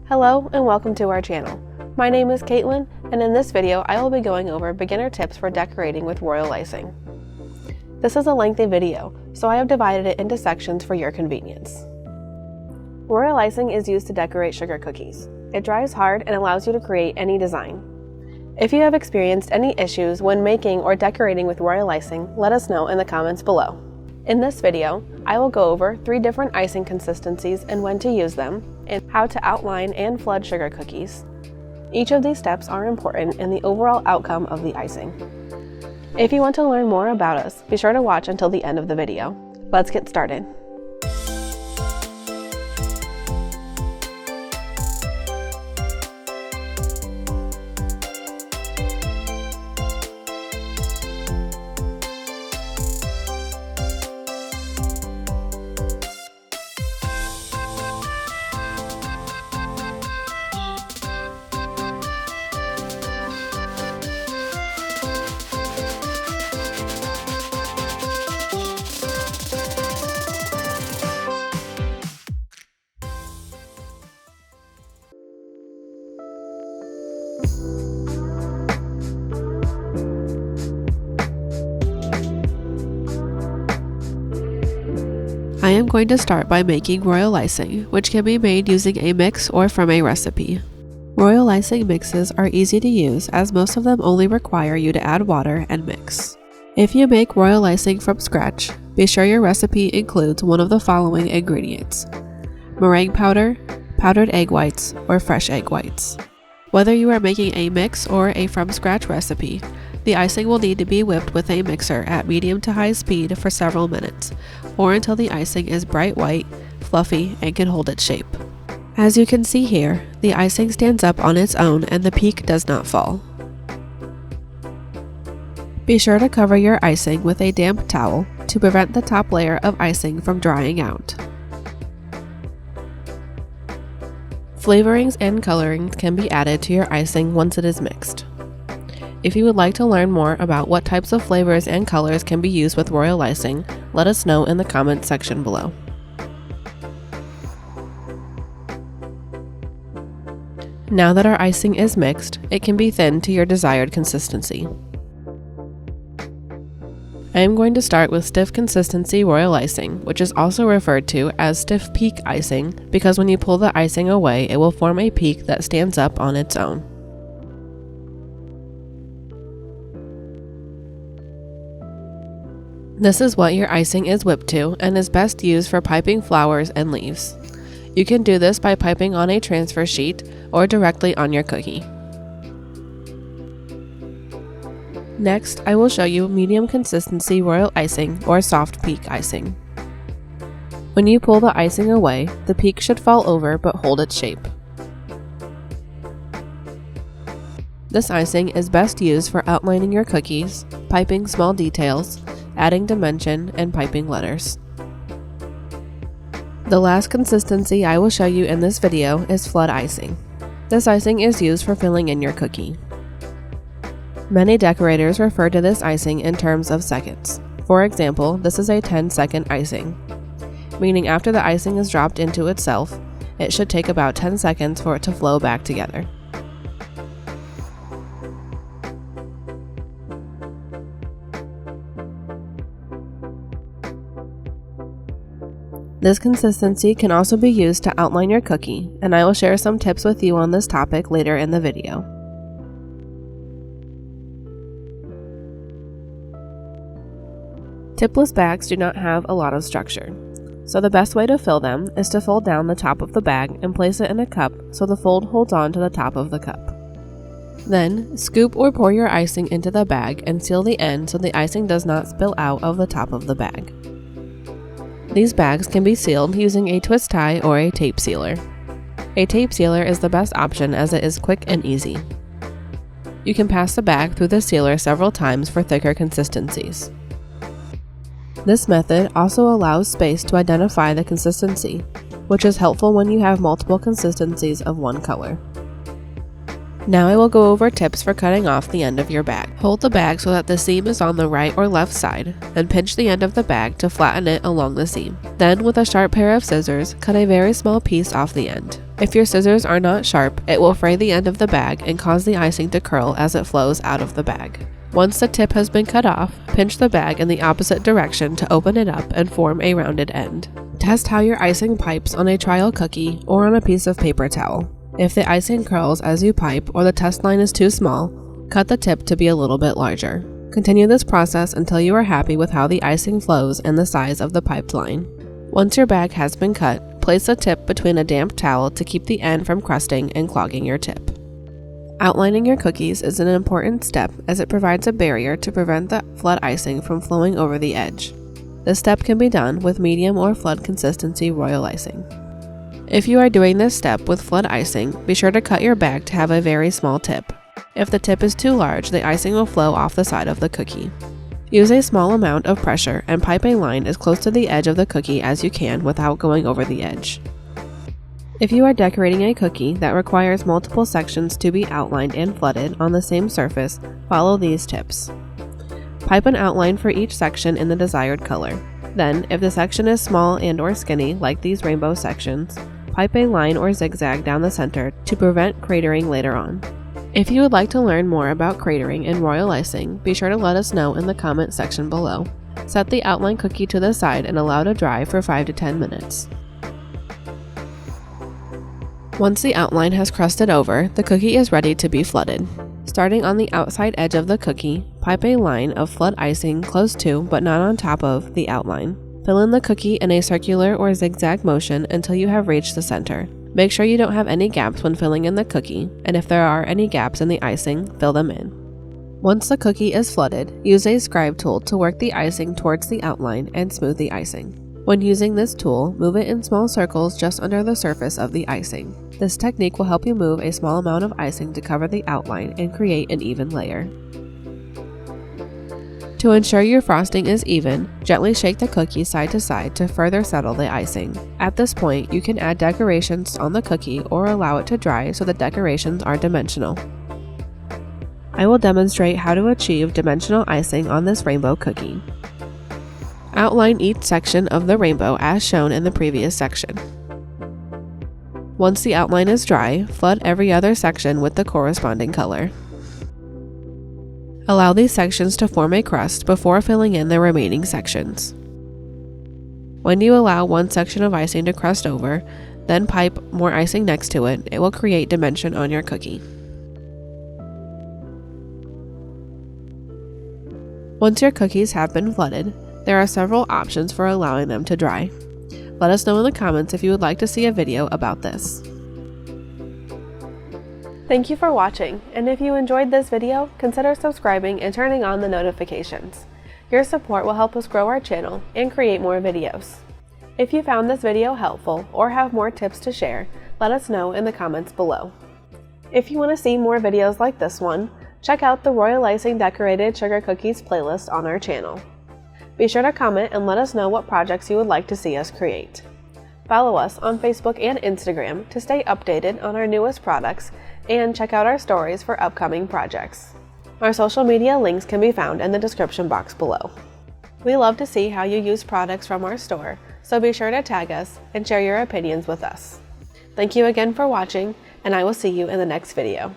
Hello and welcome to our channel. My name is Caitlin, and in this video I will be going over beginner tips for decorating with royal icing. This is a lengthy video, so I have divided it into sections for your convenience. Royal icing is used to decorate sugar cookies. It dries hard and allows you to create any design. If you have experienced any issues when making or decorating with royal icing, let us know in the comments below. In this video, I will go over 3 different icing consistencies and when to use them, and how to outline and flood sugar cookies. Each of these steps are important in the overall outcome of the icing. If you want to learn more about us, be sure to watch until the end of the video. Let's get started. I am going to start by making royal icing, which can be made using a mix or from a recipe. Royal icing mixes are easy to use as most of them only require you to add water and mix. If you make royal icing from scratch, be sure your recipe includes one of the following ingredients: meringue powder, powdered egg whites, or fresh egg whites. Whether you are making a mix or a from scratch recipe, the icing will need to be whipped with a mixer at medium to high speed for several minutes, or until the icing is bright white, fluffy, and can hold its shape. As you can see here, the icing stands up on its own and the peak does not fall. Be sure to cover your icing with a damp towel to prevent the top layer of icing from drying out. Flavorings and colorings can be added to your icing once it is mixed. If you would like to learn more about what types of flavors and colors can be used with royal icing, let us know in the comments section below. Now that our icing is mixed, it can be thinned to your desired consistency. I am going to start with stiff consistency royal icing, which is also referred to as stiff peak icing because when you pull the icing away, it will form a peak that stands up on its own. This is what your icing is whipped to and is best used for piping flowers and leaves. You can do this by piping on a transfer sheet or directly on your cookie. Next, I will show you medium consistency royal icing or soft peak icing. When you pull the icing away, the peak should fall over but hold its shape. This icing is best used for outlining your cookies, piping small details, adding dimension, and piping letters. The last consistency I will show you in this video is flood icing. This icing is used for filling in your cookie. Many decorators refer to this icing in terms of seconds. For example, this is a 10-second icing, meaning after the icing is dropped into itself, it should take about 10 seconds for it to flow back together. This consistency can also be used to outline your cookie, and I will share some tips with you on this topic later in the video. Tipless bags do not have a lot of structure, so the best way to fill them is to fold down the top of the bag and place it in a cup so the fold holds on to the top of the cup. Then, scoop or pour your icing into the bag and seal the end so the icing does not spill out of the top of the bag. These bags can be sealed using a twist tie or a tape sealer. A tape sealer is the best option as it is quick and easy. You can pass the bag through the sealer several times for thicker consistencies. This method also allows space to identify the consistency, which is helpful when you have multiple consistencies of one color. Now I will go over tips for cutting off the end of your bag. Hold the bag so that the seam is on the right or left side, and pinch the end of the bag to flatten it along the seam. Then, with a sharp pair of scissors, cut a very small piece off the end. If your scissors are not sharp, it will fray the end of the bag and cause the icing to curl as it flows out of the bag. Once the tip has been cut off, pinch the bag in the opposite direction to open it up and form a rounded end. Test how your icing pipes on a trial cookie or on a piece of paper towel. If the icing curls as you pipe or the test line is too small, cut the tip to be a little bit larger. Continue this process until you are happy with how the icing flows and the size of the piped line. Once your bag has been cut, place the tip between a damp towel to keep the end from crusting and clogging your tip. Outlining your cookies is an important step as it provides a barrier to prevent the flood icing from flowing over the edge. This step can be done with medium or flood consistency royal icing. If you are doing this step with flood icing, be sure to cut your bag to have a very small tip. If the tip is too large, the icing will flow off the side of the cookie. Use a small amount of pressure and pipe a line as close to the edge of the cookie as you can without going over the edge. If you are decorating a cookie that requires multiple sections to be outlined and flooded on the same surface, follow these tips. Pipe an outline for each section in the desired color. Then, if the section is small and/or skinny, like these rainbow sections, pipe a line or zigzag down the center to prevent cratering later on. If you would like to learn more about cratering and royal icing, be sure to let us know in the comment section below. Set the outline cookie to the side and allow to dry for 5 to 10 minutes. Once the outline has crusted over, the cookie is ready to be flooded. Starting on the outside edge of the cookie, pipe a line of flood icing close to, but not on top of, the outline. Fill in the cookie in a circular or zigzag motion until you have reached the center. Make sure you don't have any gaps when filling in the cookie, and if there are any gaps in the icing, fill them in. Once the cookie is flooded, use a scribe tool to work the icing towards the outline and smooth the icing. When using this tool, move it in small circles just under the surface of the icing. This technique will help you move a small amount of icing to cover the outline and create an even layer. To ensure your frosting is even, gently shake the cookie side to side to further settle the icing. At this point, you can add decorations on the cookie or allow it to dry so the decorations are dimensional. I will demonstrate how to achieve dimensional icing on this rainbow cookie. Outline each section of the rainbow as shown in the previous section. Once the outline is dry, flood every other section with the corresponding color. Allow these sections to form a crust before filling in the remaining sections. When you allow one section of icing to crust over, then pipe more icing next to it, it will create dimension on your cookie. Once your cookies have been flooded, there are several options for allowing them to dry. Let us know in the comments if you would like to see a video about this. Thank you for watching, and if you enjoyed this video, consider subscribing and turning on the notifications. Your support will help us grow our channel and create more videos. If you found this video helpful or have more tips to share, let us know in the comments below. If you want to see more videos like this one, check out the Royal Icing Decorated Sugar Cookies playlist on our channel. Be sure to comment and let us know what projects you would like to see us create. Follow us on Facebook and Instagram to stay updated on our newest products and check out our stories for upcoming projects. Our social media links can be found in the description box below. We love to see how you use products from our store, so be sure to tag us and share your opinions with us. Thank you again for watching, and I will see you in the next video.